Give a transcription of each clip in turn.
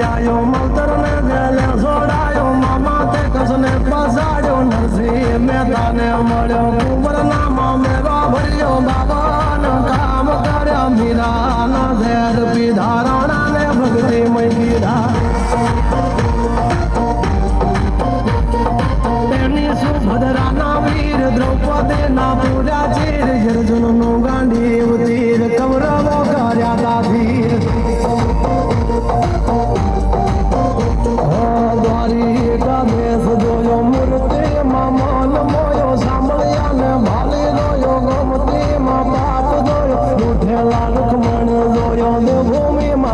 આયો મલતરને જેલે છોડાયો મામા તે કસને પસાડ્યો નરસિંહ મહેતાને મળ્યો કુંવરનામાં મેરો ભર્યો બાબાને કામ કર્યા મીરાના ઝેર પીધા રાણાને ભક્તિ મય કીધા તેની સુભદ્રાના વીર દ્રૌપદીના પૂરા ચીર અર્જુનનું ગાંડીવ તીર કૌરવો કર્યા તા ધીર દ્વારિકા દેશ જોયો મૂર્તિમાં મન મોયો સાંભળ્યા ને ભાલી જોયો ગમતીમાં પાપ જોયો ઉઠેલા રૂકમણ જોયો દેવભૂમિમાં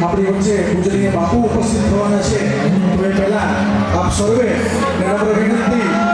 આપણી વચ્ચે પૂજનીય બાપુ ઉપસ્થિત થવાના છે તો એ પહેલા આપ સર્વે નમ્ર વિનંતી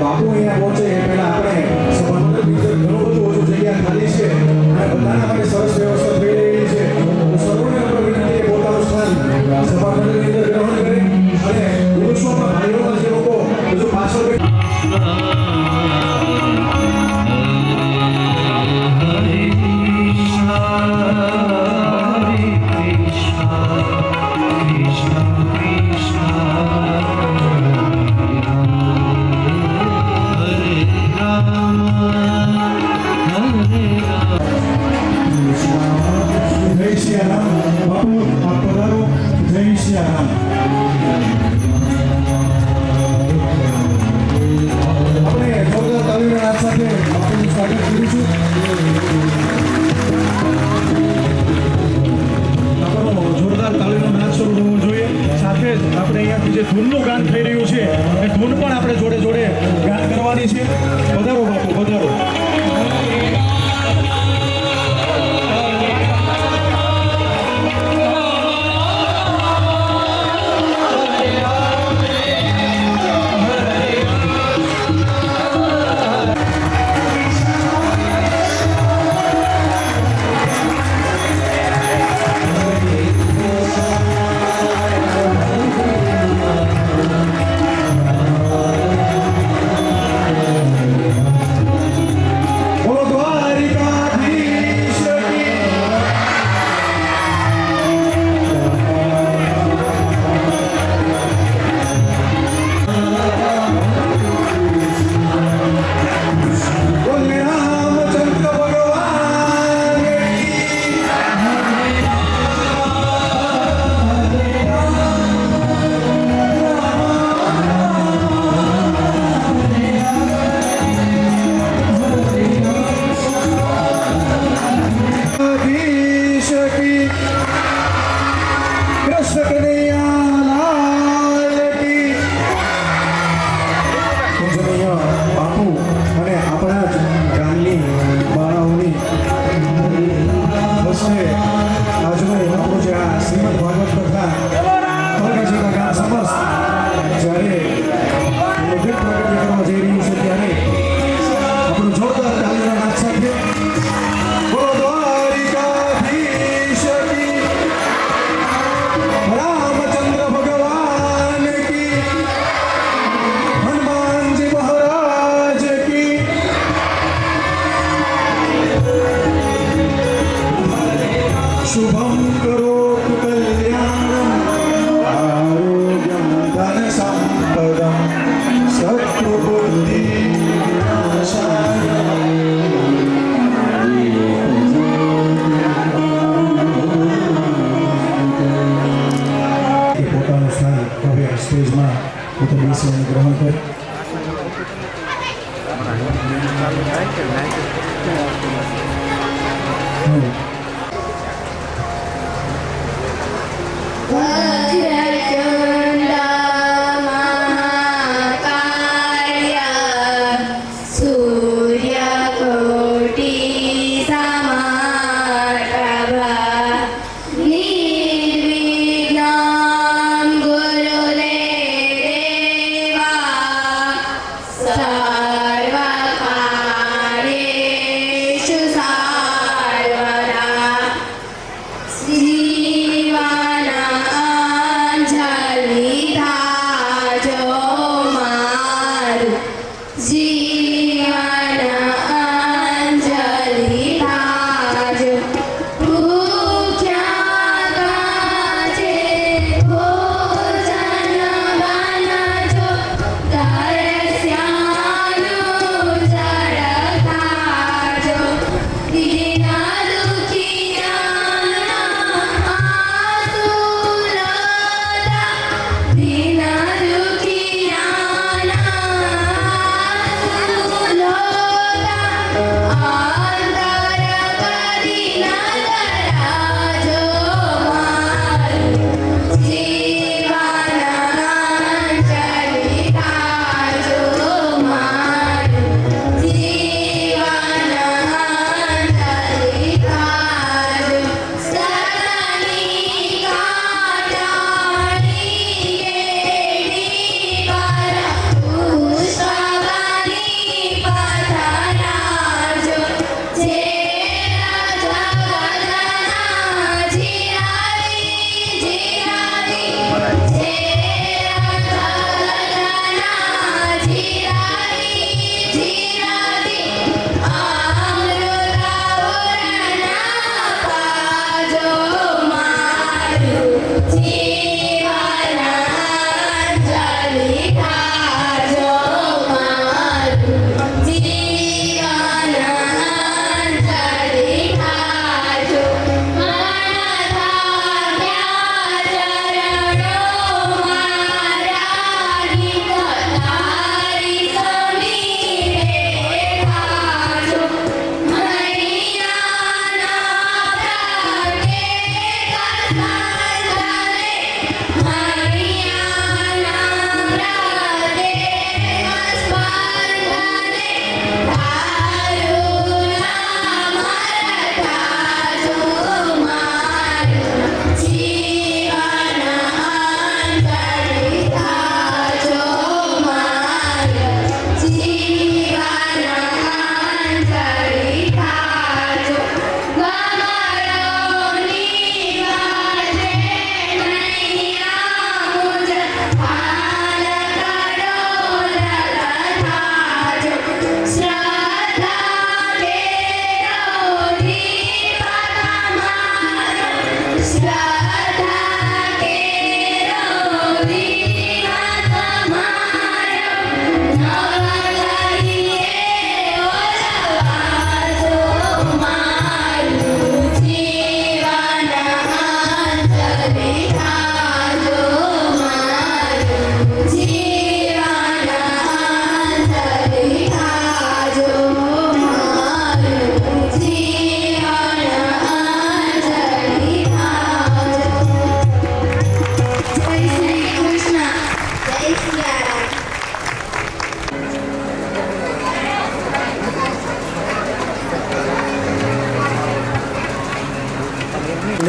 બાપુ અહીંયા પહોંચે એ પહેલા આપણે સભામંડપ બીજું ઘણું બધું ઓછું જગ્યા ખાલી છે અને બધાના માટે સરસ વ્યવસ્થા થઈ રહેલી છે તો સર્વને આપણે વિનંતી કે પોતાનું સ્થાન સભામંડપની અંદર ગ્રહણ કરે અને પુરુષોમાં ભાઈઓમાં જે લોકો હજુ પાછળ જય સિયારામ બાપુ આપ પધારો જય સિયારામ આપણે જોરદાર તાલીમના નાદ સાથે બાપુનું સ્વાગત કરીશું આપણો જોરદાર તાલીમનો નાદ શરૂ થવો જોઈએ સાથે જ આપણે અહીંયાથી જે ધૂનનું ગાન થઈ રહ્યું છે એ ધૂન પણ આપણે જોડે જોડે ગાન કરવાની છે પધારો બાપુ પધારો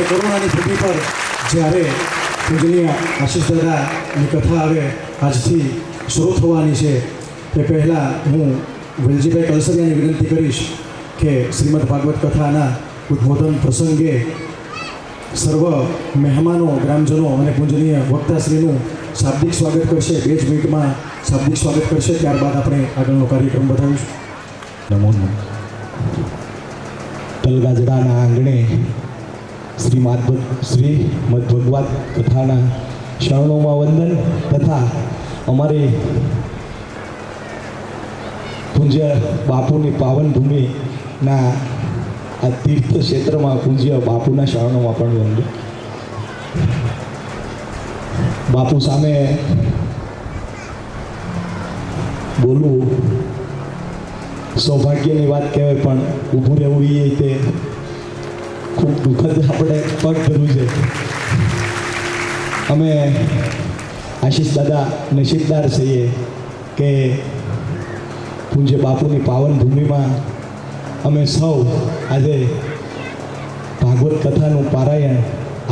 અને કોરોનાની પૃથ્વી પર જ્યારે પૂજનીય આશીષ દાદાની કથા હવે આજથી શરૂ થવાની છે તે પહેલાં હું વેલજીભાઈ કલસરિયાની વિનંતી કરીશ કે શ્રીમદ ભાગવત કથાના ઉદ્બોધન પ્રસંગે સર્વ મહેમાનો ગ્રામજનો અને પૂજનીય વક્તાશ્રીનું શાબ્દિક સ્વાગત કરશે. 2 જ મિનિટમાં શાબ્દિક સ્વાગત કરશે, ત્યારબાદ આપણે આગળનો કાર્યક્રમ બતાવીશું. નમો નમઃ. તલગાજડાના આંગણે શ્રીમદ ભગવત કથાના શરણોમાં વંદન તથા અમારી પૂજ્ય બાપુની પાવન ભૂમિના આ તીર્થ ક્ષેત્રમાં પૂજ્ય બાપુના શરણોમાં પણ વંદન. બાપુ સામે બોલવું સૌભાગ્યની વાત કહેવાય, પણ ઊભું રહેવું એ તે ખૂબ દુઃખદ આપણે પગ ધરવું છે. અમે આશીષ દાદા નસીબદાર છીએ કે પૂજ્ય બાપુની પાવન ભૂમિમાં અમે સૌ આજે ભાગવત કથાનું પારાયણ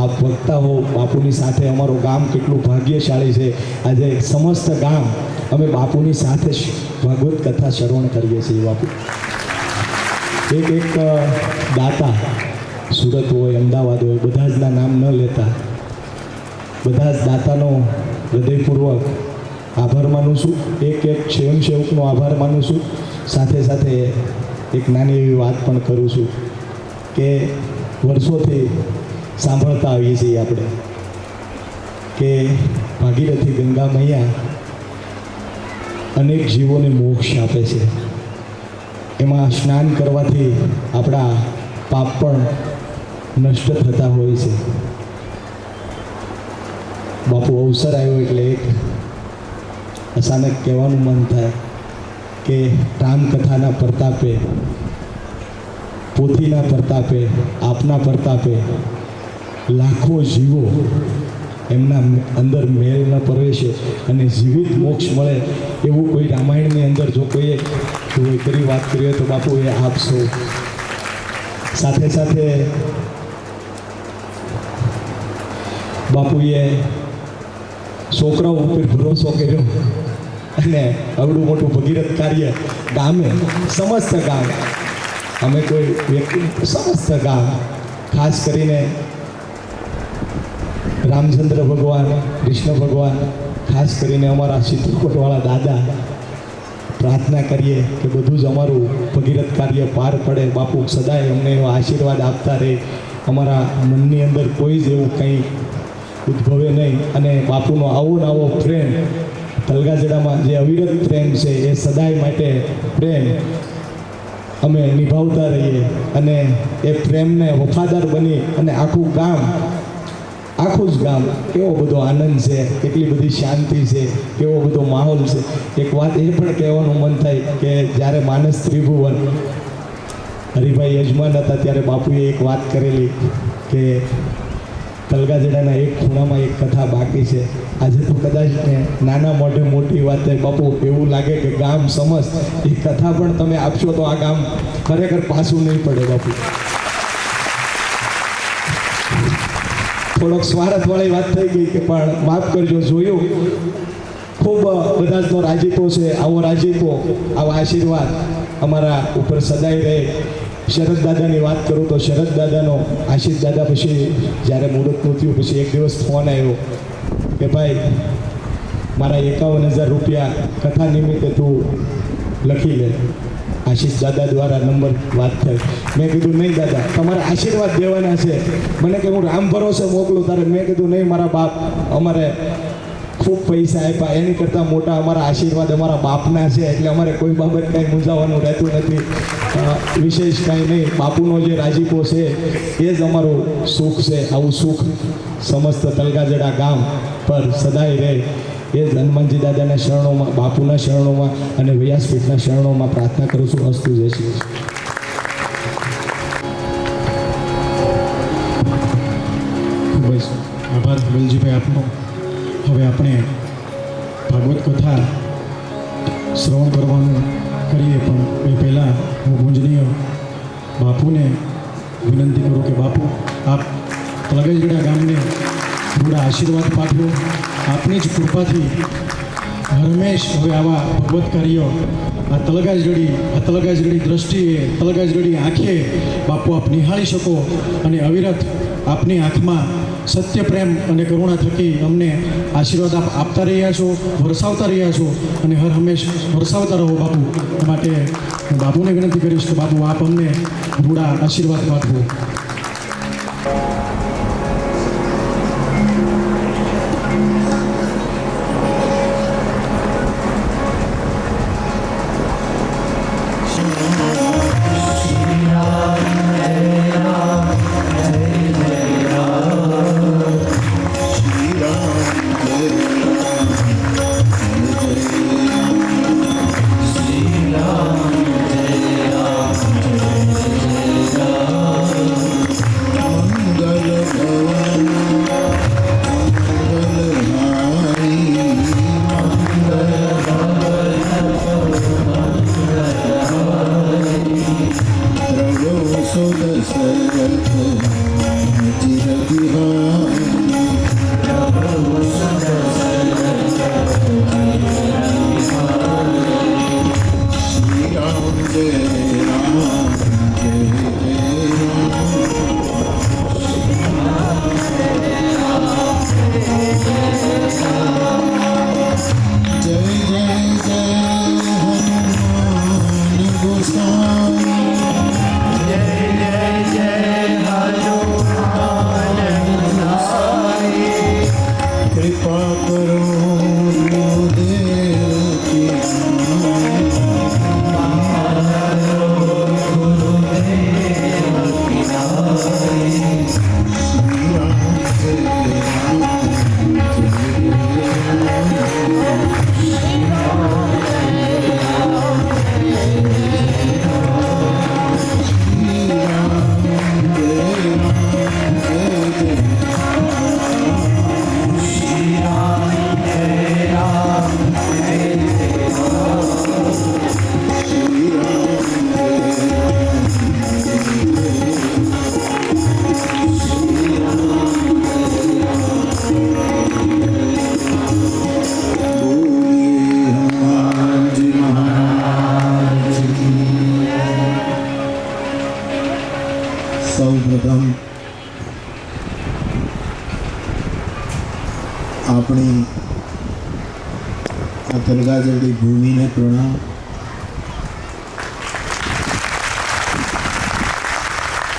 આપ વક્તા હો બાપુની સાથે. અમારું ગામ કેટલું ભાગ્યશાળી છે, આજે સમસ્ત ગામ અમે બાપુની સાથે ભાગવત કથા શ્રવણ કરીએ છીએ. બાપુ એક દાતા સુરત હોય, અમદાવાદ હોય, બધા જના નામ ન લેતા, બધા જ દાતાનો હૃદયપૂર્વક આભાર માનું છું. એક સ્વયંસેવકનો આભાર માનું છું. સાથે સાથે એક નાની એવી વાત પણ કરું છું કે વર્ષોથી સાંભળતા આવીએ છીએ આપણે કે ભાગીરથી ગંગા મૈયા અનેક જીવોને મોક્ષ આપે છે. એમાં સ્નાન કરવાથી આપણા પાપ પણ નષ્ટ થતા હોય છે. બાપુ અવસર આવ્યો એટલે એક અચાનક કહેવાનું મન થાય કે રામકથાના પ્રતાપે, પોથીના પ્રતાપે, આપના પ્રતાપે લાખો જીવો એમના અંદર મેલ ન પ્રવેશે અને જીવિત મોક્ષ મળે એવું કોઈ રામાયણની અંદર જો કોઈએ કરી વાત કરી હોય તો બાપુ એ આપશો. સાથે સાથે બાપુએ છોકરાઓ ઉપર ભરોસો કર્યો અને આવડું મોટું ભગીરથ કાર્ય ગામે, સમસ્ત ગામ, અમે કોઈ વ્યક્તિ, સમસ્ત ગામ, ખાસ કરીને રામચંદ્ર ભગવાન, કૃષ્ણ ભગવાન, ખાસ કરીને અમારા ચિત્રકૂટવાળા દાદા, પ્રાર્થના કરીએ કે બધું જ અમારું ભગીરથ કાર્ય પાર પડે. બાપુ સદાય અમને એવા આશીર્વાદ આપતા રહે, અમારા મનની અંદર કોઈ જ એવું કંઈ ઉદ્ભવે નહીં અને બાપુનો આવો ને આવો પ્રેમ તલગાજડામાં જે અવિરત પ્રેમ છે એ સદાય માટે પ્રેમ અમે નિભાવતા રહીએ અને એ પ્રેમને વફાદાર બની અને આખું જ ગામ કેવો બધો આનંદ છે, કેટલી બધી શાંતિ છે, કેવો બધો માહોલ છે. એક વાત એ પણ કહેવાનું મન થાય કે જ્યારે માનસ ત્રિભુવન હરિભાઈ યજમાન હતા ત્યારે બાપુએ એક વાત કરેલી કે તલગાજડાના એક ખૂણામાં એક કથા બાકી છે. આજે તો કદાચ નાના મોઢે મોટી વાત થાય બાપુ, એવું લાગે કે ગામ સમસ્ત એ કથા પણ તમે આપશો તો આ ગામ ખરેખર પાછું નહીં પડે. બાપુ થોડોક સ્વાર્થવાળી વાત થઈ ગઈ કે પણ માફ કરજો. જોયું ખૂબ બધા જનો રાજીપો છે. આવો રાજીપો, આવા આશીર્વાદ અમારા ઉપર સદાય રહે. શરદ દાદાની વાત કરું તો શરદ દાદાનો આશીષ દાદા પછી જ્યારે મુહૂર્તનું થયું પછી એક દિવસ ફોન આવ્યો કે ભાઈ મારા 51,000 રૂપિયા કથા નિમિત્તે તું લખી લે. આશીષ દાદા દ્વારા નંબર વાત થઈ. મેં કીધું નહીં દાદા, તમારે આશીર્વાદ દેવાના છે. મને કે હું રામ ભરોસે મોકલું તારે. મેં કીધું નહીં, મારા બાપ અમારે ખૂબ પૈસા આપ્યા, એની કરતાં મોટા અમારા આશીર્વાદ અમારા બાપના છે, એટલે અમારે કોઈ બાબત કાંઈ મૂંઝાવાનું રહેતું નથી. વિશેષ કાંઈ નહીં, બાપુનો જે રાજીપો છે એ જ અમારું સુખ છે. આવું સુખ સમસ્ત તલગાજડા ગામ પર સદાય રહે એ જ હનુમાનજી દાદાના શરણોમાં, બાપુના શરણોમાં અને વ્યાસપીઠના શરણોમાં પ્રાર્થના કરું છું. અસ્તુ. જય શ્રી કૃષ્ણ. ખૂબ જ આભાર વેલજીભાઈ આપનો. હવે આપણે ભાગવત કથા શ્રવણ કરવાનું કરીએ, પણ એ પહેલાં હું પૂજનીય બાપુને વિનંતી કરું કે બાપુ આપ તલગાજગડા ગામને થોડા આશીર્વાદ પાઠવો. આપની જ કૃપાથી હરમેશ હવે આવા ભગવત કાર્યો આ તલગાજગડી દ્રષ્ટિએ, તલગાજગડી આંખે બાપુ આપ નિહાળી શકો અને અવિરત આપની આંખમાં સત્ય, પ્રેમ અને કરુણા થકી અમને આશીર્વાદ આપતા રહ્યા છો, વરસાવતા રહ્યા છો અને હર હંમેશ વરસાવતા રહો બાપુ. માટે હું બાપુને વિનંતી કરીશ કે બાપુ આપ અમને રૂડા આશીર્વાદ પાઠવો. સૌપ્રથમ આપણી આ તલગાજગડી ભૂમિને પ્રણામ.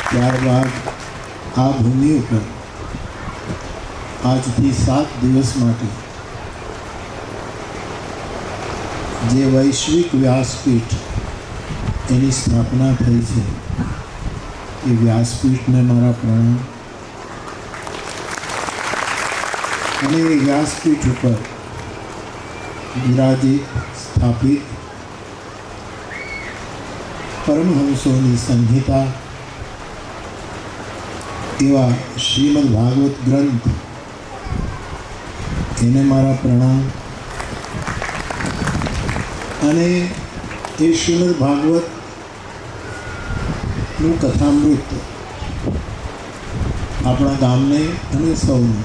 ત્યારબાદ આ ભૂમિ ઉપર આજથી 7 દિવસ માટે જે વૈશ્વિક વ્યાસપીઠ એની સ્થાપના થઈ છે એ વ્યાસપીઠને મારા પ્રણામ. અને એ વ્યાસપીઠ ઉપર બિરાજિત સ્થાપિત પરમહંસોની સંહિતા એવા શ્રીમદ ભાગવત ગ્રંથ એને મારા પ્રણામ. અને એ શ્રીમદ ભાગવત નું કથામૃત આપણા ગામને અને સૌને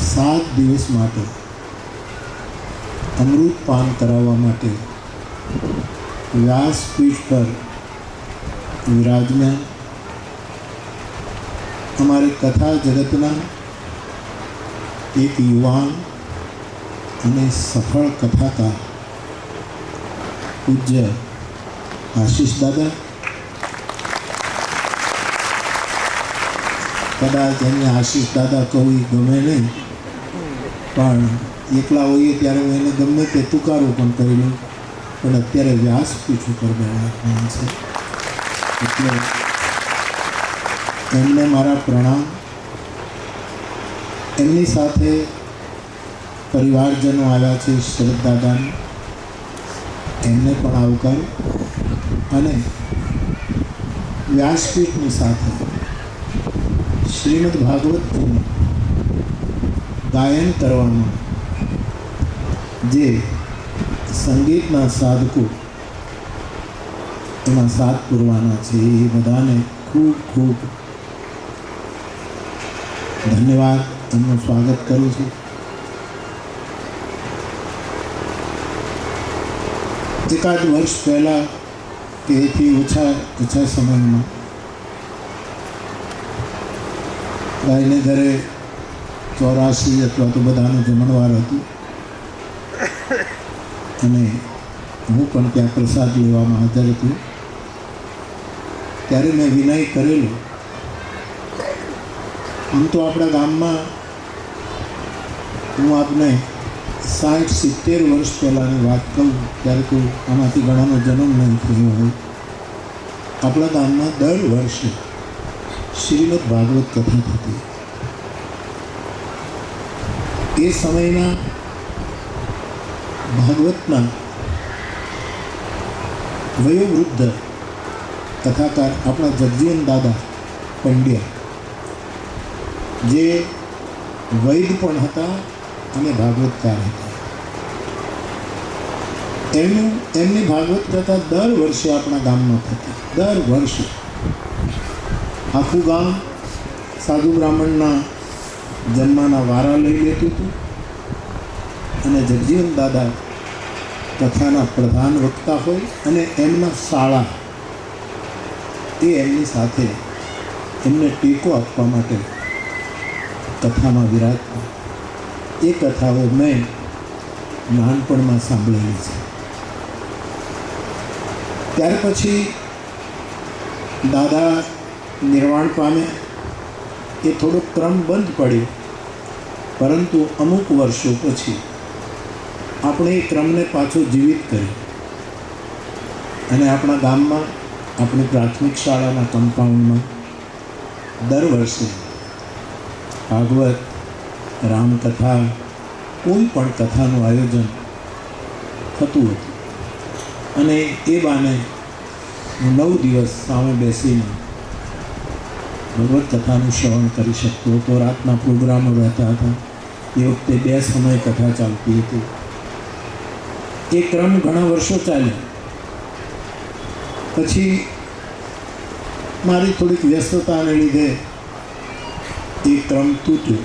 7 દિવસ માટે અમૃત પાન કરાવવા માટે વ્યાસપીઠ પર વિરાજમાન અમારી કથા જગતના એક યુવાન અને સફળ કથાકાર પૂજ્ય આશીષ દાદા. કદાચ એને આશીષ દાદા કહું એ ગમે નહીં, પણ એકલા હોઈએ ત્યારે હું એને ગમે તે તુકારો પણ કરી લઉં, પણ અત્યારે વ્યાસપીઠ ઉપર બેઠા છે એટલે એમને મારા પ્રણામ. એમની સાથે પરિવારજનો આવ્યા છે, શરદ દાદાને એમને પણ આવકાર. અને વ્યાસપીઠની સાથે શ્રીમદ ભાગવતજીનું ગાયન કરવામાં જે સંગીતના સાધકો એમાં સાથ પુરવાના છે એ બધાને ખૂબ ખૂબ ધન્યવાદ, એમનું સ્વાગત કરું છું. એકાદ વર્ષ પહેલાં કે એથી ઓછા સમયમાં ગાયને ઘરે 84 અથવા તો બધાનું જમણવાર હતું અને હું પણ ત્યાં પ્રસાદ લેવામાં હાજર હતું. ત્યારે મેં વિનય કરેલો, આમ તો આપણા ગામમાં હું આપને 60-70 વર્ષ પહેલાંની વાત કહું ત્યારે તો આમાંથી ઘણાનો જન્મ નહીં થયો હોય. આપણા ગામમાં દર વર્ષે શ્રીમદ ભાગવત કથા થતી. એ સમયના ભાગવતના વયોવૃદ્ધ કથાકાર આપણા જગજીવન દાદા પંડ્યા, જે વૈદ પણ હતા અને ભાગવતકાર હતા, એમની ભાગવત કથા દર વર્ષે આપણા ગામમાં થતી. દર વર્ષે આખું ગામ સાધુ બ્રાહ્મણના જન્મના વારા લઈ લેતું હતું અને જગજીવન દાદા કથાના પ્રધાન વક્તા હોય અને એમના શાળા એ એમની સાથે એમને ટેકો આપવા માટે કથામાં વિરાજતા. એ કથાઓ મેં નાનપણમાં સાંભળેલી છે. ત્યાર પછી દાદા નિર્વાણ પામ્યા, એ થોડો ક્રમ બંધ પડ્યો, પરંતુ અમુક વર્ષો પછી આપણે એ ક્રમને પાછો જીવિત કર્યો અને આપણા ગામમાં આપણી પ્રાથમિક શાળાના કમ્પાઉન્ડમાં દર વર્ષે ભાગવત, રામકથા, કોઈ પણ કથાનું આયોજન થતું હતું અને એ બાને હું 9 દિવસ સામે બેસીને ભગવત કથાનું શ્રવણ કરી શકતો હતો. રાતના પ્રોગ્રામો રહેતા હતા. એ વખતે 2 સમય કથા ચાલતી હતી. એ ક્રમ ઘણા વર્ષો ચાલ્યો. પછી મારી થોડીક વ્યસ્તતાને લીધે એ ક્રમ તૂટ્યો.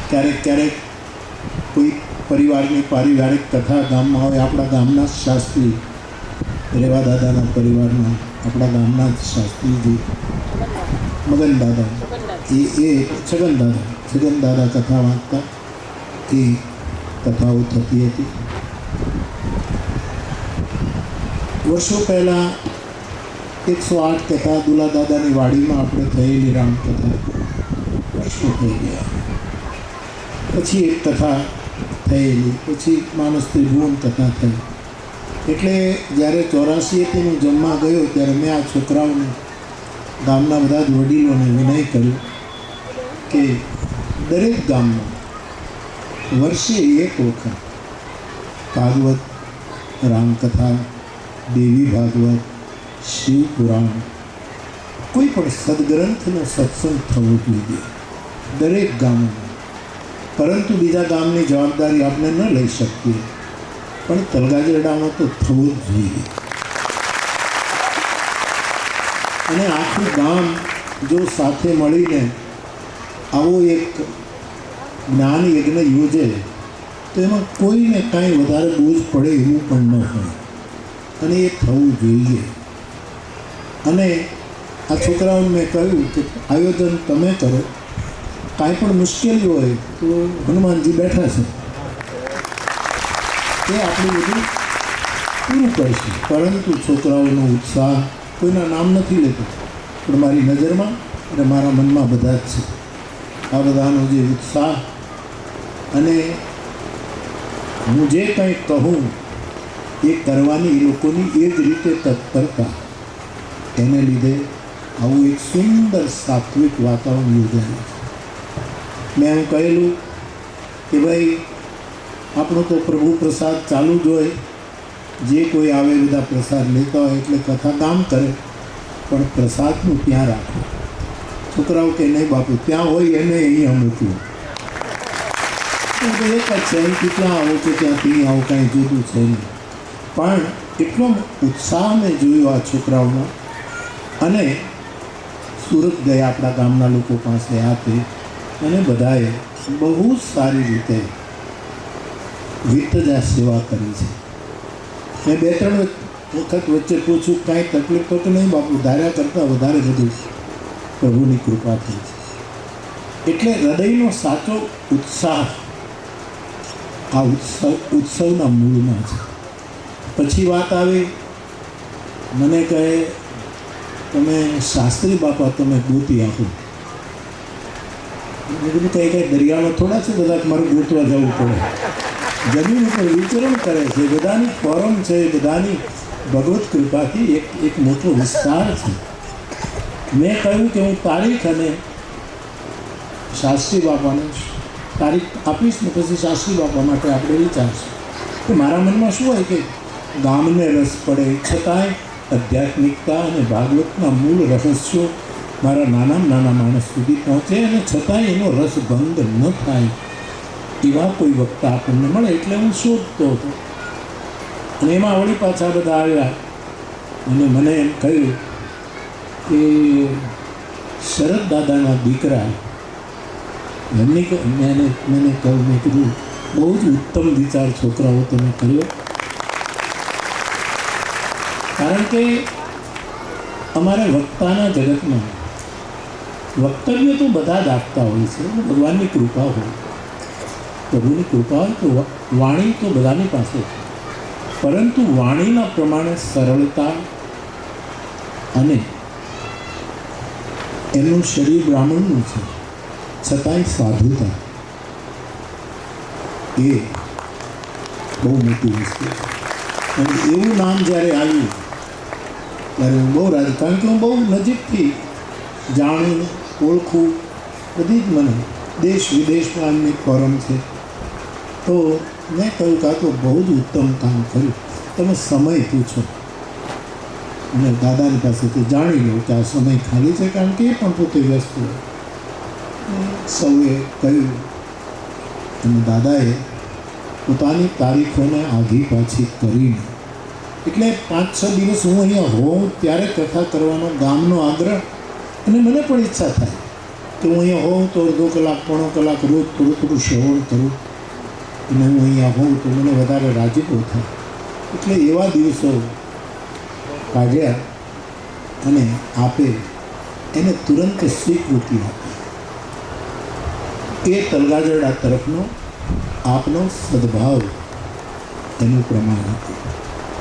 ક્યારેક કોઈ પરિવારની પારિવારિક કથા ગામમાં હોય, આપણા ગામના જ શાસ્ત્રી, રેવા દાદાના પરિવારના આપણા ગામના જ શાસ્ત્રીજી મગન દાદા, છગન દાદા કથા વાંચતા. એ કથાઓ થતી હતી. વર્ષો પહેલાં 108 કથા દુલા દાદાની વાડીમાં આપણે થયેલી રામકથા વર્ષો થઈ ગયા. પછી એક કથા થયેલી, પછી માનસ ત્રિભુવન કથા થઈ. એટલે જ્યારે 84 હું જમવા ગયો ત્યારે મેં આ છોકરાઓને, ગામના બધા જ વડીલોને વિનય કર્યો કે દરેક ગામમાં વર્ષે એક વખત ભાગવત, રામકથા, દેવી ભાગવત, શિવ પુરાણ, કોઈ પણ સદગ્રંથનો સત્સંગ થવો જોઈએ દરેક ગામમાં. પરંતુ બીજા ગામની જવાબદારી આપણે ન લઈ શકીએ, પણ તલગાજરડામાં તો થવું જ જોઈએ. અને આખું ગામ જો સાથે મળીને આવો એક જ્ઞાન યજ્ઞ યોજે તો એમાં કોઈને કાંઈ વધારે બોજ પડે એવું પણ ન હોય અને એ થવું જોઈએ. અને આ છોકરાઓને મેં કહ્યું કે આયોજન તમે કરો, કાંઈ પણ મુશ્કેલી હોય તો હનુમાનજી બેઠા છે, એ આપણું બધું પૂરું કરશે. પરંતુ છોકરાઓનો ઉત્સાહ કોઈના નામ નથી લેતો, પણ મારી નજરમાં અને મારા મનમાં બધા જ છે. આ બધાનો જે ઉત્સાહ અને હું જે કંઈ કહું એ કરવાની એ લોકોની એ જ રીતે તત્પરતા, એને લીધે આવું એક સુંદર સાત્વિક વાતાવરણ યોજાયું છે. મેં એમ કહેલું કે ભાઈ આપણો તો પ્રભુ પ્રસાદ ચાલુ જ હોય, જે કોઈ આવે બધા પ્રસાદ લેતા હોય, એટલે કથા કામ કરે, પણ પ્રસાદનું ત્યાં રાખો. છોકરાઓ કે નહીં બાપુ ત્યાં હોય એને અહીંયા મૂકવું. એક જ છે, અહીંથી ત્યાં આવો કે ત્યાંથી આવો, કાંઈ જુદું છે નહીં. પણ એટલો ઉત્સાહ મેં જોયો આ છોકરાઓમાં. અને સુરત ગયા આપણા ગામના લોકો પાસે આ તે, અને બધાએ બહુ જ સારી રીતે વિતજા સેવા કરી છે. મેં 2-3 વખત વચ્ચે પૂછ્યું કાંઈ તકલીફ તો નહીં બાપુ, ધાર્યા કરતાં વધારે બધું પ્રભુની કૃપા થઈ છે. એટલે હૃદયનો સાચો ઉત્સાહ આ ઉત્સવના મૂળમાં છે. પછી વાત આવી, મને કહે તમે શાસ્ત્રી બાપા તમે ગોતી આપો. મેં કીધું કંઈ દરિયામાં થોડા છે બધા મારું ગોતવા જવું પડે. જમીન ઉપર વિચરણ કરે છે, બધાની ફોરમ છે, બધાની ભગવત કૃપાથી એક મોટો વિસ્તાર છે. મેં કહ્યું કે હું તારીખ અને શાસ્ત્રી બાપાને તારીખ આપીશ ને પછી શાસ્ત્રી બાપા માટે આપણે વિચારશું. તો મારા મનમાં શું હોય કે ગામને રસ પડે, છતાંય આધ્યાત્મિકતા અને ભાગવતના મૂળ રહસ્યો મારા નાના માણસ સુધી પહોંચે અને છતાંય એનો રસ ભંગ ન થાય એવા કોઈ વક્તા આપણને મળે. એટલે હું શોધતો હતો અને એમાં વળી પાછા બધા આવ્યા અને મને એમ કહ્યું કે શરદ દાદાના દીકરા એમની મેં કીધું બહુ જ ઉત્તમ વિચાર છોકરાઓ તમે કર્યો. કારણ કે અમારે વક્તાના જગતમાં વક્તવ્ય તો બધા જ આપતા હોય છે, ભગવાનની કૃપા હોય, પ્રભુની કૃપા હોય તો વાણી તો બધાની પાસે છે. પરંતુ વાણીના પ્રમાણે સરળતા અને એનું શરીર બ્રાહ્મણનું છે છતાંય સાધુતા એ બહુ મોટી વસ્તુ છે. અને એવું નામ જ્યારે આવ્યું ત્યારે હું બહુ રાજી, કારણ કે હું બહુ નજીકથી જાણું ઓળખું, બધી જ મને દેશ વિદેશમાં એમની ફોરમ છે. તો મેં કહ્યું કે આ તો બહુ જ ઉત્તમ કામ કર્યું, તમે સમય પૂછો અને દાદાની પાસેથી જાણી લો કે આ સમય ખાલી છે, કારણ કે એ પણ પોતે વ્યસ્ત હોય. સૌએ કહ્યું અને દાદાએ પોતાની તારીખોને આઘી પાછી કરીને, એટલે 5-6 દિવસ હું અહીંયા હોઉં ત્યારે કથા કરવાનો ગામનો આગ્રહ, અને મને પણ ઈચ્છા થાય કે હું અહીંયા હોઉં તો અડધો કલાક 1.5 કલાક રોજ થોડું શ્રવણ કરું, અને હું અહીંયા હોઉં તો મને વધારે રાજીપો થાય. એટલે એવા દિવસો કાઢ્યા અને આપે એને તુરંત સ્વીકૃતિ આપી. એ તલગાજરડા તરફનો આપનો સદભાવ એનું પ્રમાણ હતું.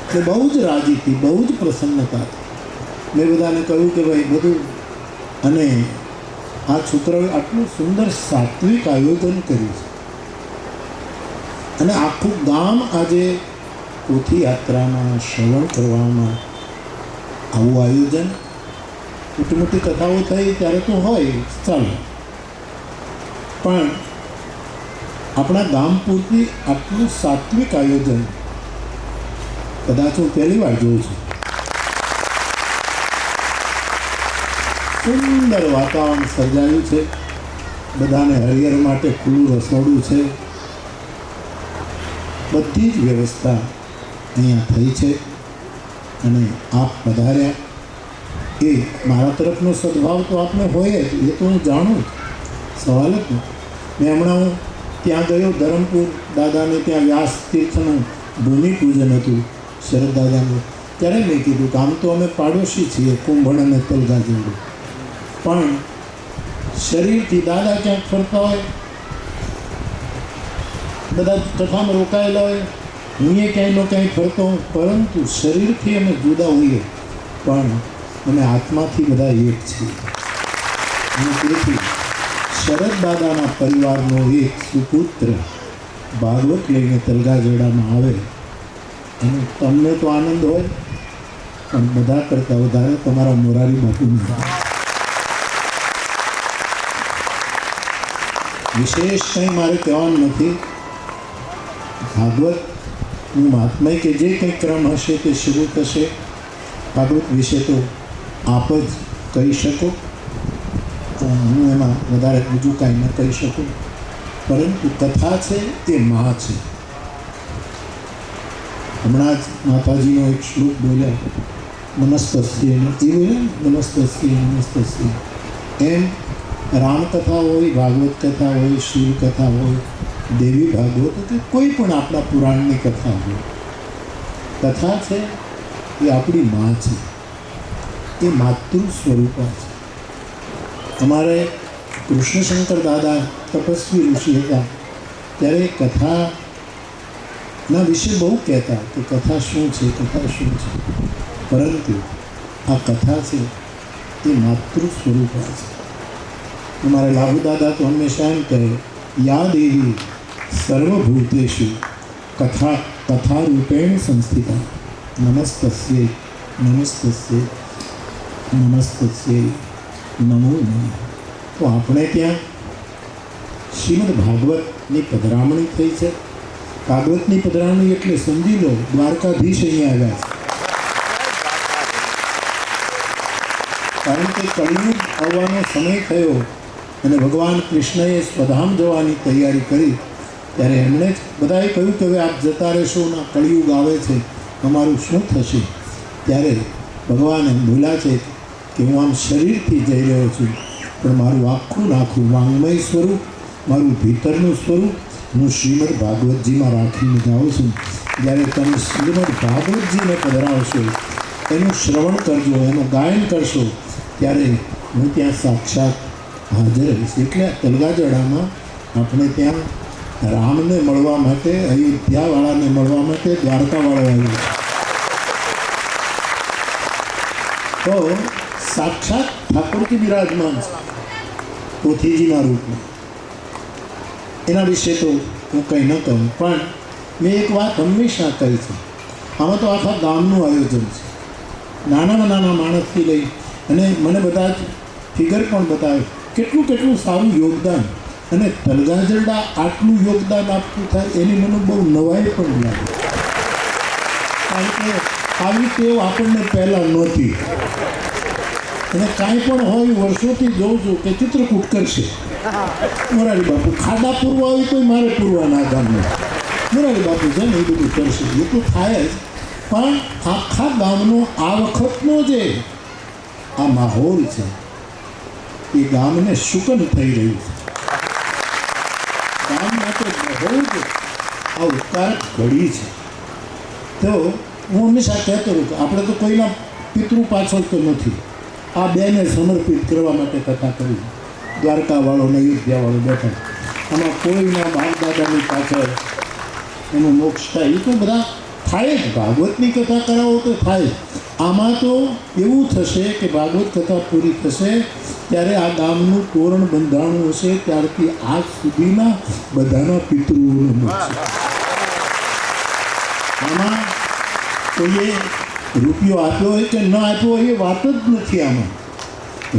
એટલે બહુ જ રાજી હતી, બહુ જ પ્રસન્નતા હતી. મેં બધાને કહ્યું કે ભાઈ બધું, અને આ છોકરાઓએ આટલું સુંદર સાત્વિક આયોજન કર્યું છે, અને આખું ગામ આજે પોથી યાત્રામાં શ્રવણ કરવામાં આવું આયોજન, મોટી મોટી કથાઓ થઈ ત્યારે તો હોય ચાલો, પણ આપણા ગામ પૂરતી આટલું સાત્વિક આયોજન કદાચ હું પહેલી વાર જોઉં છું. સુંદર વાતાવરણ સર્જાયું છે, બધાને હરિહર માટે ખુલ્લું રસોડું છે, બધી જ વ્યવસ્થા અહીંયા થઈ છે. અને આપ પધાર્યા એ મારા તરફનો સદભાવ તો આપને હોય જ, એ તો હું જાણું, સવાલ જ નથી. મેં હમણાં હું ત્યાં ગયો ધરમપુર દાદાને, ત્યાં વ્યાસ તીર્થનું ભૂમિપૂજન હતું શરદ દાદાનું, ત્યારે મેં કીધું કે આમ તો અમે પાડોશી છીએ કુંભણ અને તલગાજરડું, પણ શરીરથી દાદા ક્યાંક ફરતા હોય, બધા કથામાં રોકાયેલા હોય, હું એ ક્યાંયનો ક્યાંય ફરતો હું, પરંતુ શરીરથી અમે જુદા હોઈએ પણ અમે આત્માથી બધા એક છીએ. અને તેથી શરદ દાદાના પરિવારનો એક સુપુત્ર ભાગવત લઈને તલગાજરડામાં આવે એનો તમને તો આનંદ હોય, પણ બધા કરતાં વધારે તમારા મોરારી બાપુને વિશેષ કંઈ મારે કહેવાનું નથી. ભાગવતનું મહાત્મય કે જે કંઈ ક્રમ હશે તે શરૂ થશે. ભાગવત વિશે તો આપ જ કહી શકો, હું એમાં વધારે બીજું કાંઈ ન કહી શકું, પરંતુ કથા છે એ મહા છે. હમણાં જ માતાજીનો એક શ્લોક બોલ્યા, નમસ્તસ્ય, એ બોલ્યા નમસ્તસ્ય નમસ્તસ્ય, એમ રામકથા હોય, ભાગવત કથા હોય, શિવકથા હોય, દેવી ભાગવત કે કોઈ પણ આપણા પુરાણની કથા હોય, કથા છે એ આપણી માં છે, એ માતૃ સ્વરૂપા છે. અમારે કૃષ્ણશંકર દાદા તપસ્વી ઋષિ હતા ત્યારે કથાના વિશે બહુ કહેતા કે કથા શું છે, કથા શું છે. પરંતુ આ કથા છે એ માતૃ સ્વરૂપા છે. અમારે લાભુ દાદા તો હંમેશા એમ કહે, યા દેવી સર્વભૂતેષુ કથા રૂપેણ સંસ્થિતા નમસ્તસ્યે નમસ્તસ્યે નમસ્તસ્યે નમો નમઃ. તો આપણે ત્યાં શ્રીમદ ભાગવતની પધરામણી થઈ છે. ભાગવતની પધરામણી એટલે સમજી લો દ્વારકાધીશ અહીંયા આવ્યા છે. કારણ કે કળિયુગ આવવાનો સમય થયો અને ભગવાન કૃષ્ણએ સ્વધામ જવાની તૈયારી કરી ત્યારે એમણે જ બધાએ કહ્યું કે હવે આપ જતા રહેશો ના, કળિયુગ આવે છે, અમારું શું થશે? ત્યારે ભગવાન એમ બોલ્યા છે કે હું આમ શરીરથી જઈ રહ્યો છું, પણ મારું આખું વાંગમય સ્વરૂપ, મારું ભીતરનું સ્વરૂપ હું શ્રીમદ ભાગવતજીમાં રાખીને જાઉં છું. જ્યારે તમે શ્રીમદ ભાગવતજીને પધરાવશો, એનું શ્રવણ કરજો, એનું ગાયન કરશો, ત્યારે હું ત્યાં સાક્ષાત હાજર રહીશ. એટલે તલગાજડામાં આપણે ત્યાં રામને મળવા માટે, અયોધ્યાવાળાને મળવા માટે દ્વારકાવાળા આવ્યું. તો સાક્ષાત ઠાકોરજી બિરાજમાન છે પોથીજીના રૂપમાં. એના વિશે તો હું કંઈ ન કહું, પણ મેં એક વાત હંમેશા કહી છે, આમાં તો આખા ગામનું આયોજન છે. નાનામાં નાના માણસથી લઈ અને મને બધા જ ફિગર પણ બતાવે કેટલું સારું યોગદાન. અને તલગાજરડા આટલું યોગદાન આપતું થાય એની મને બહુ નવાઈ પણ લાગે. કારણ કે આવી ટેવ આપણને પહેલાં નહોતી. અને કાંઈ પણ હોય વર્ષોથી જોઉં છું કે ચિત્રકૂટ કરશે. મોરારી બાપુ ખાડા પૂરવા આવી તો મારે પૂરવા ના ગામનું મોરારી બાપુ છે ને એ બધું કરશે, એ તો થાય જ. પણ આખા ગામનો આ વખતનો જે આ માહોલ છે એ ગામને શુકન થઈ રહ્યું છે. ગામ માટે બહુ જ આ ઉપકારક ઘડી છે. તો હું હંમેશા કહેતો રહું કે આપણે તો કોઈના પિતૃ પાછળ તો નથી, આ બેને સમર્પિત કરવા માટે કથા કરી. દ્વારકાવાળો ને અયોધ્યાવાળો બેઠા, આમાં કોઈના બાપ દાદાની પાછળ એનું મોક્ષ થાય એ તો બધા થાય જ. ભાગવતની કથા કરાવો તો થાય. આમાં તો એવું થશે કે ભાગવત કથા પૂરી થશે ત્યારે આ ગામનું તોરણ બંધાણું હશે, ત્યારથી આજ સુધીના બધાના પિતૃઓનો મોક્ષ. આમાં કોઈએ રૂપિયો આપ્યો હોય કે ન આપ્યો હોય એ વાત જ નથી. આમાં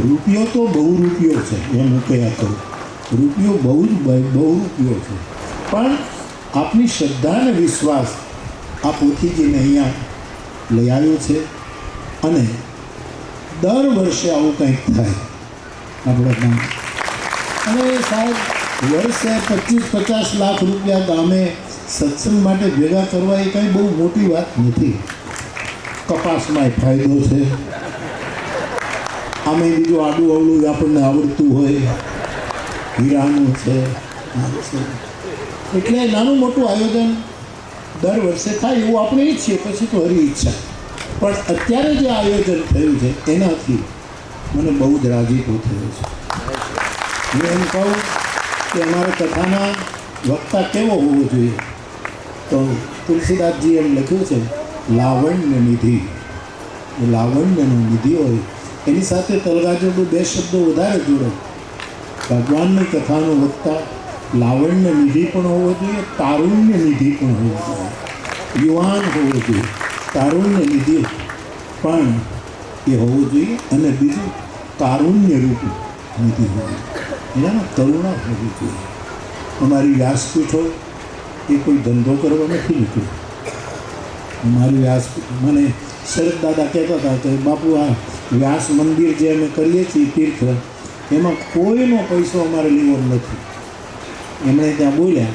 રૂપિયો તો બહુ રૂપિયો છે, એમ હું કયા કરું. રૂપિયો બહુ રૂપિયો છે, પણ આપની શ્રદ્ધા અને વિશ્વાસ આ પોથીજીને અહીંયા લઈ આવ્યો છે. અને દર વર્ષે આવું કંઈક થાય આપણા ગામ. અને સાહેબ વર્ષે 25-50 લાખ રૂપિયા ગામે સત્સંગ માટે ભેગા કરવા એ કંઈ બહુ મોટી વાત નથી. કપાસમાંય ફાયદો છે, આમે બીજું આડું અવળું આપણને આવડતું હોય, હીરાનું છે. એટલે નાનું મોટું આયોજન દર વર્ષે થાય એવું આપણે ઈચ્છીએ, પછી તો હરી ઈચ્છા. પણ અત્યારે જે આયોજન થયું છે એનાથી મને બહુ જ રાજીપો થયો છે. હું એમ કહું કે અમારે કથાના વક્તા કેવો હોવો જોઈએ, તો તુલસીદાસજી એમ લખ્યું છે લાવણ્ય નિધિ. લાવણ્યનું નિધિ હોય એની સાથે તલગાજરડું 2 શબ્દો વધારે જોડે. ભગવાનની કથાનો વક્તા લાવણ્ય નિધિ પણ હોવો જોઈએ, તારુણ્ય નિધિ પણ હોવો જોઈએ, યુવાન હોવો જોઈએ, તારુણ્ય નિધિ પણ એ હોવું જોઈએ. અને બીજું કારુણ્ય રૂપ નિધિ હોવી, એનામાં કરુણા હોવી જોઈએ. અમારી વ્યાસપીઠો એ કોઈ ધંધો કરવા નથી નીકળ્યો. અમારી વ્યાસપીઠ મને શરદ દાદા કહેતા હતા કે બાપુ આ વ્યાસ મંદિર જે અમે કરીએ છીએ તીર્થ, એમાં કોઈનો પૈસો અમારે લેવો નથી. એમણે ત્યાં બોલ્યા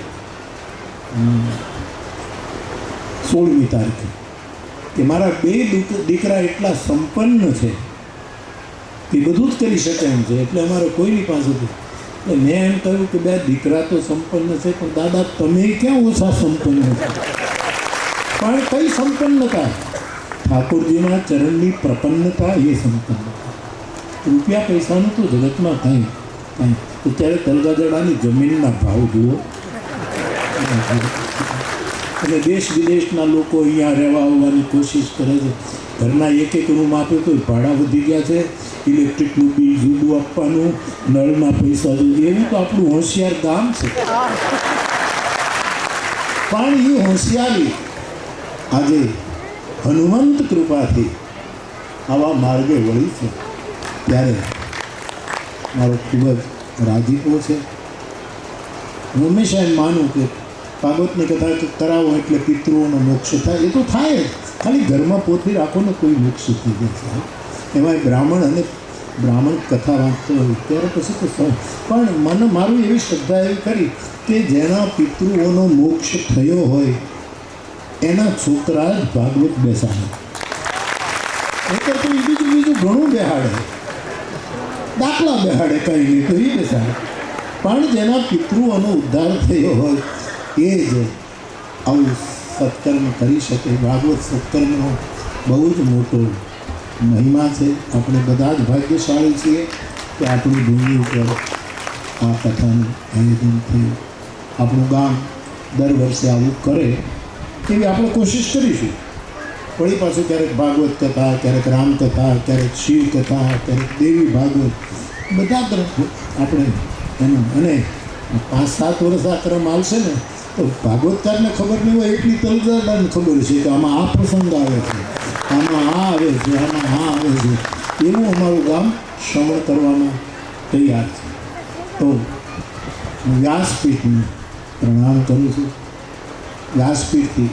16મી તારીખે કે મારા 2 દીકરા એટલા સંપન્ન છે એ બધું જ કરી શકે એમ છે, એટલે અમારે કોઈની પાસેથી એટલે મેં એમ કહ્યું કે બે દીકરા તો સંપન્ન છે, પણ દાદા તમે ક્યાં ઓછા સંપન્ન છો? પણ કઈ સંપન્નતા? ઠાકોરજીના ચરણની પ્રપન્નતા એ સંપન્નતા. રૂપિયા પૈસાનું તો જગતમાં કાંઈ અત્યારે તલગાજડાની જમીનના ભાવ જુઓ. એટલે દેશ વિદેશના લોકો અહીંયા રહેવા આવવાની કોશિશ કરે છે. ઘરના એક રૂમ આપ્યો તો ભાડા વધી ગયા છે, ઇલેક્ટ્રિકનું બિલ જુદું આપવાનું, નળના પૈસા જુદું. એવું તો આપણું હોશિયાર ગામ છે. પણ એ હોશિયારી આજે હનુમંત કૃપાથી આવા માર્ગે વળી છે, ત્યારે મારો ખૂબ જ રાજીપો છે. હું હંમેશા એમ માનું કે ભાગવતની કથા કરાવો એટલે પિતૃઓનો મોક્ષ થાય. એ તો થાય જ, ખાલી ઘરમાં પોથી રાખો ને કોઈ મોક્ષ થઈ જશે. એમાં બ્રાહ્મણ અને બ્રાહ્મણ કથા વાંચતો હોય ત્યારે પછી તો પણ મને મારું એવી શ્રદ્ધા એવી કરી કે જેના પિતૃઓનો મોક્ષ થયો હોય એના છોકરા જ ભાગવત બેસાડે. એ તો બીજું ઘણું બેહાડે, દાખલા બેહાડે, કંઈ નહીં તો એ બેસાડે. પણ જેના પિતૃઓનો ઉદ્ધાર થયો હોય એ જ આવું સત્કર્મ કરી શકે. ભાગવત સત્કર્મનો બહુ જ મોટો મહિમા છે. આપણે બધા જ ભાગ્યશાળી છીએ કે આપણી ભૂમિ ઉપર આ કથાનું આયોજન થયું. આપણું ગામ દર વર્ષે આવું કરે એવી આપણે કોશિશ કરીશું. વળી પાછું ક્યારેક ભાગવત કથા, ક્યારેક રામકથા, ક્યારેક શિવ કથા, ક્યારેક દેવી ભાગવત, બધા તરફ આપણે એનું. અને 5-7 વર્ષ આ ક્રમ આવશે ને તો ભાગવતકારને ખબર નહીં હોય એટલી તલગાજડાને ખબર છે કે આમાં આ પ્રસંગ આવે છે, આમાં આ આવે છે, આમાં આ આવે છે. એવું અમારું ગામ શ્રવણ કરવામાં તૈયાર છે. તો હું વ્યાસપીઠને પ્રણામ કરું છું. વ્યાસપીઠથી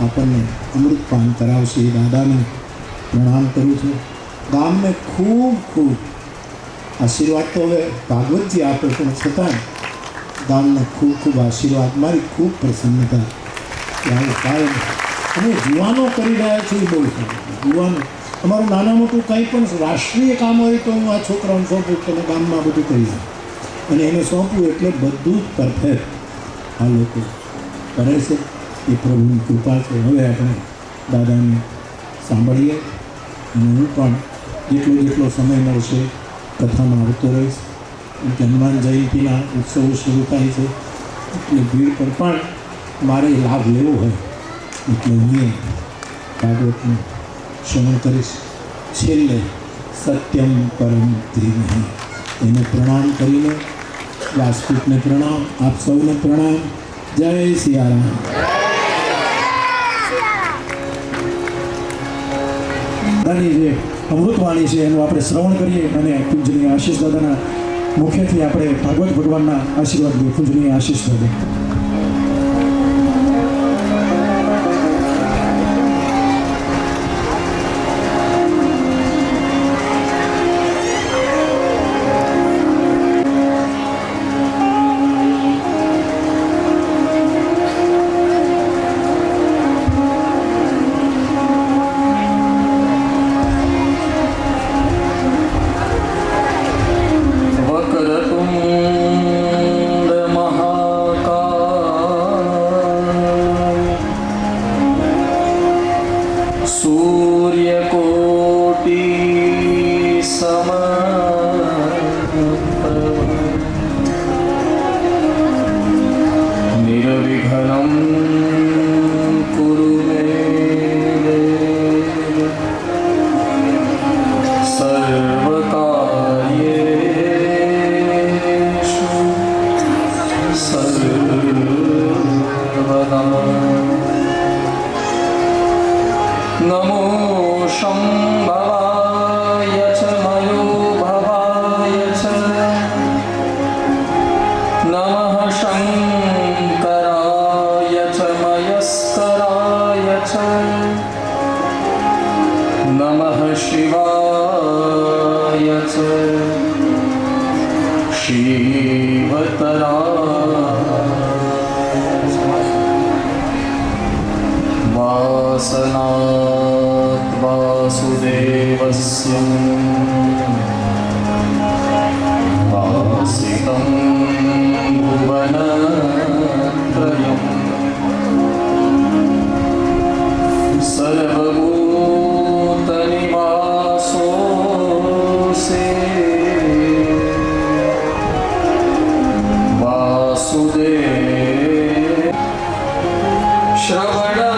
આપણને અમૃતપાન કરાવશે એ દાદાને પ્રણામ કરું છું. ગામને ખૂબ ખૂબ આશીર્વાદ તો હવે ભાગવતજી આપે, પણ છતાં ગામને ખૂબ ખૂબ આશીર્વાદ. મારી ખૂબ પ્રસન્નતા કે આવું કાયમ અમે યુવાનો કરી રહ્યા છીએ. બહુ સારું યુવાનો. અમારું નાના મોટું કંઈ પણ રાષ્ટ્રીય કામ હોય તો હું આ છોકરાઓને સોંપું, તમે ગામમાં બધું કરી અને એને સોંપવું એટલે બધું જ પરફેક્ટ આ લોકો કરે છે. એ પ્રભુની કૃપા છે. હવે આપણે દાદાને સાંભળીએ અને હું પણ જેટલો સમય મળશે કથામાં આવતો રહીશ. કે હનુમાન જયંતિના ઉત્સવો શરૂ થાય છે એટલે ભીડ પર પણ મારે લાભ લેવો હોય એટલે હું ભાગવતનું શ્રવણ કરીશ. છેલ્લે સત્યમ પરમ ધીમહિ એને પ્રણામ કરીને વ્યાસપીઠને પ્રણામ, આપ સૌને પ્રણામ. જય સિયારામ. દાદાની જે અમૃતવાણી છે એનું આપણે શ્રવણ કરીએ અને પૂજનીય આશીષ દાદાના મુખ્યથી આપણે ભાગવત ભગવાનના આશીર્વાદ લઈએ. પૂજનીય આશીષ દાદા. नमो शम्भवाय च मयोभवाय च नमः शङ्कराय च मयस्कराय च नमः शिवाय च शिवतराय वासनात् वासुदेवस्य संस्थितं भुवनत्रयम् सर्वभूतनिवासोऽसि वासुदेव श्रवणत्वगादिं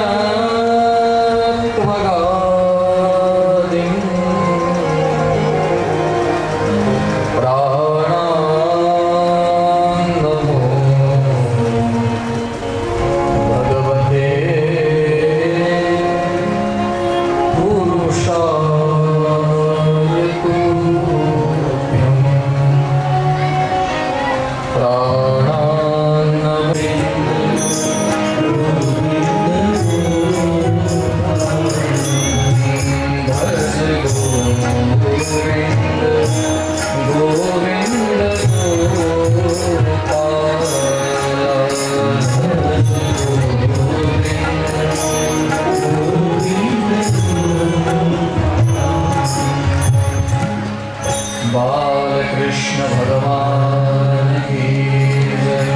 प्राणान् नमो भगवते पुरुषाय तुभ्यं प्राणान् नमो बालकृष्ण भगवान की जय।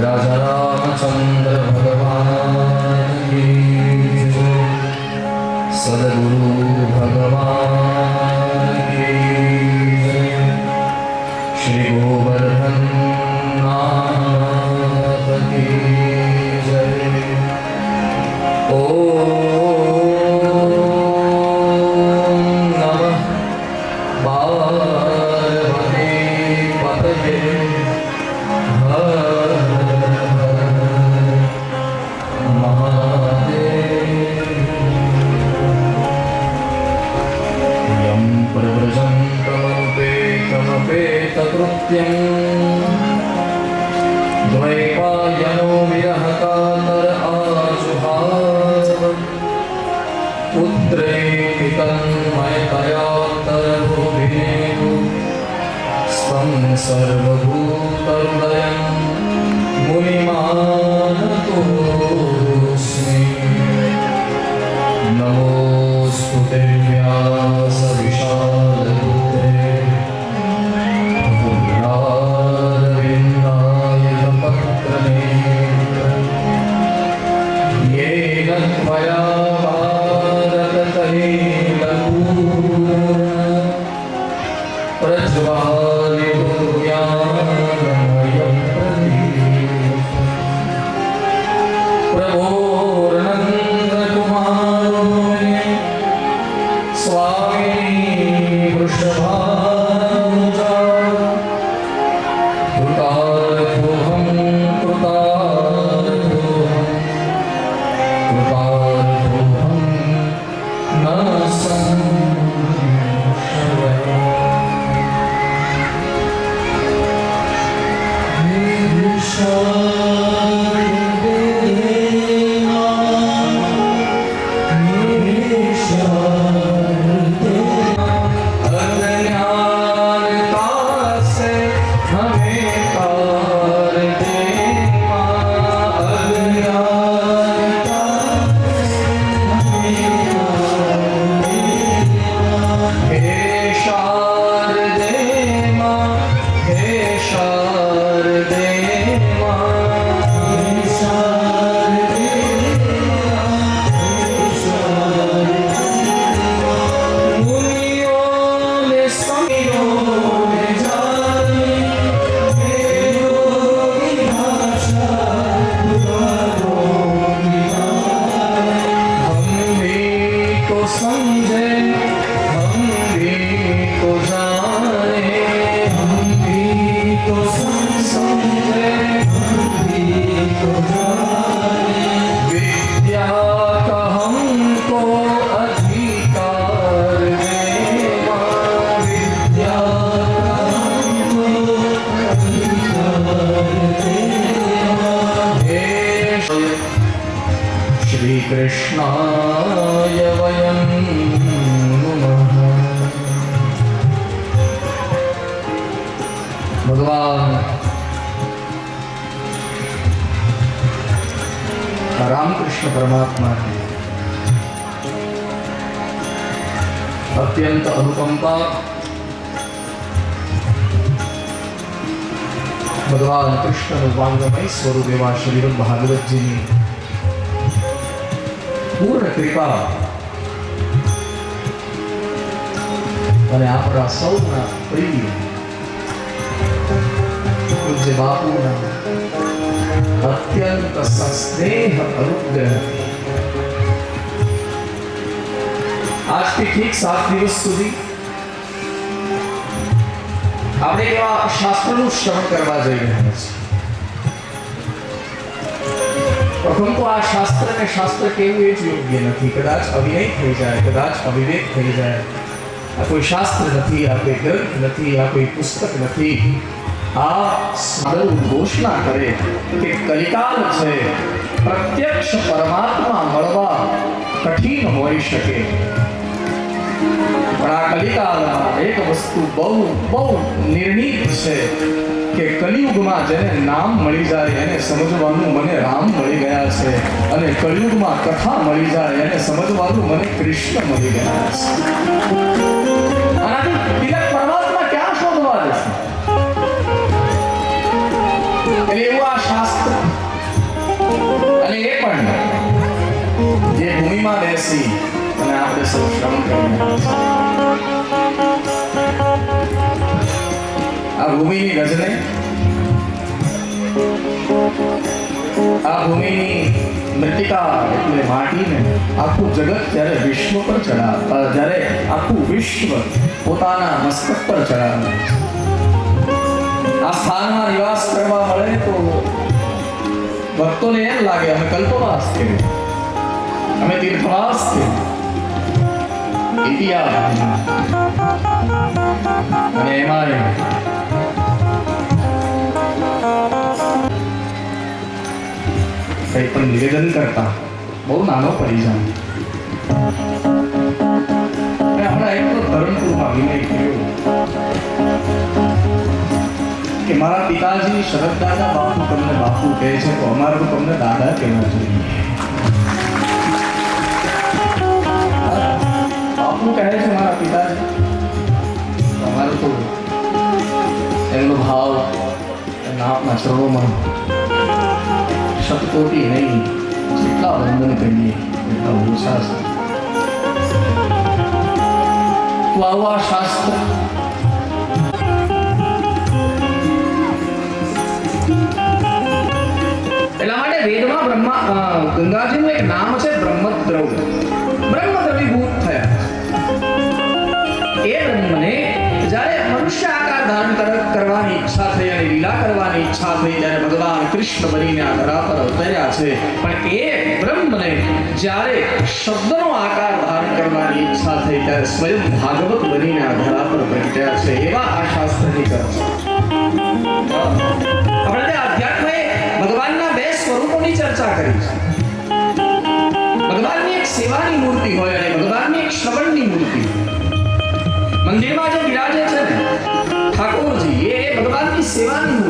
राजा रामचंद्र भगवान की जय। सद्गुरु भगवान की जय। श्री गोवर्धन नाथ की जय। ओम नमः पार्वती पतये हर हर महादेव। यं प्रव्रजन्तमपेतकृत्यं द्वैपायनो विरहकातर आजुहाव पुत्रेति तन्मयतयान्तरभुविनेषु स्वं सर्वभूतहृदयं मुनिमानतोऽस्मि। नमोऽस्तु ते व्यासविशालबुद्धे पुण्डारविन्दाय पत्रनेत्र येन त्वया कृष्णाय वयं नमः। भगवान रामकृष्ण परमात्मा की अत्यंत अनुकंपा ભગવાન કૃષ્ણનું વાંગમય સ્વરૂપ એવા શ્રીમદ ભાગવતજીની પૂર્ણ કૃપા અને આપણા સૌના પ્રિય પૂજ્ય બાપુના અત્યંત સસ્નેહ અનુગ્રહ આજથી ઠીક 7 દિવસ સુધી આપણે એવા શાસ્ત્રનું શ્રવણ કરવા જઈ રહ્યા છીએ. પ્રથમ તો આ શાસ્ત્ર કેવું એ જ યોગ્ય નથી. કદાચ અવિનય થઈ જાય, કદાચ અવિવેક થઈ જાય. આ કોઈ શાસ્ત્ર નથી, આ કોઈ ગ્રંથ નથી, આ કોઈ પુસ્તક નથી. આ સારું ઘોષણા કરે કે કલિકાલ છે, પ્રત્યક્ષ પરમાત્મા મળવા કઠિન હોઈ શકે, પણ આ કલિકાલમાં એક વસ્તુ બહુ નિર્ણિત છે કે કલિયુગમાં જેને નામ મળી જાય એને સમજવાનું મને રામ મળી ગયા છે, અને કલિયુગમાં કથા મળી જાય એને સમજવાનું મને કૃષ્ણ મળી ગયા છે. આનાથી તિલક પરમાત્મા ક્યાં શોધવા જશે? એટલે એવું આ શાસ્ત્ર, અને એ પણ જે ભૂમિમાં બેસી અને આપણે સૌ શ્રવણ કરી આ ભૂમિની રજને, આ ભૂમિની મૃતિકા એટલે માટીને આખું જગત જ્યારે વિશ્વ પર જ્યારે આખું વિશ્વ પોતાના મસ્તક પર ચડાવે, આ સ્થાનમાં નિવાસ કરવા મળે તો ભક્તોને એમ લાગે અમે કલ્પવાસ કર્યો, અમે તીર્થવાસ કર્યો. ઇતિહાસ અને એમાં કંઈ પણ નિવેદન કરતા બહુ નાનો પડી જાય. હમણાં એક તો ધરમપુરમાં વિનય કર્યો કે મારા પિતાજી શરદ દાદા બાપુ તમને બાપુ કહે છે, તો અમારે તો તમને દાદા કહેવા જોઈએ. બાપુ કહે છે મારા પિતાજી, અમારે તો એમનો ભાવ એમના આપના ચરણોમાં શતકોટી નહીં, જેટલા વંદન કરીએ એટલા ઓછા છે. તો આવા શાસ્ત્ર એટલા માટે વેદમાં ગંગાજીનું એક નામ છે બ્રહ્મદ્રવ્ય. બ્રહ્મદ્રવીભૂત થયા. એ બ્રહ્મને જ્યારે મનુષ્ય આકાર ધારણ કરવાની ઈચ્છા થઈ અને લીલા કરવાની ઈચ્છા થઈ, ત્યારે ભગવાન કૃષ્ણ બનીને આ ધરા પર અવતર્યા છે. પણ એ બ્રહ્મને જ્યારે શબ્દનો આકાર ધારણ કરવાની ઈચ્છા થઈ, ત્યારે સ્વયં ભાગવત બનીને આ ધરા પર પ્રગટ્યા છે. એવા આ શાસ્ત્રની ચર્ચા. આપણે તે અધ્યાત્મએ ભગવાનના 2 સ્વરૂપોની ચર્ચા કરી છે. ભગવાનની એક સેવાની મૂર્તિ હોય અને ભગવાનની એક શ્રવણની મૂર્તિ. મંદિરમાં જે બિરાજે છે ને ઠાકોરજી, એ ભગવાનની સેવાની મૂર્તિ.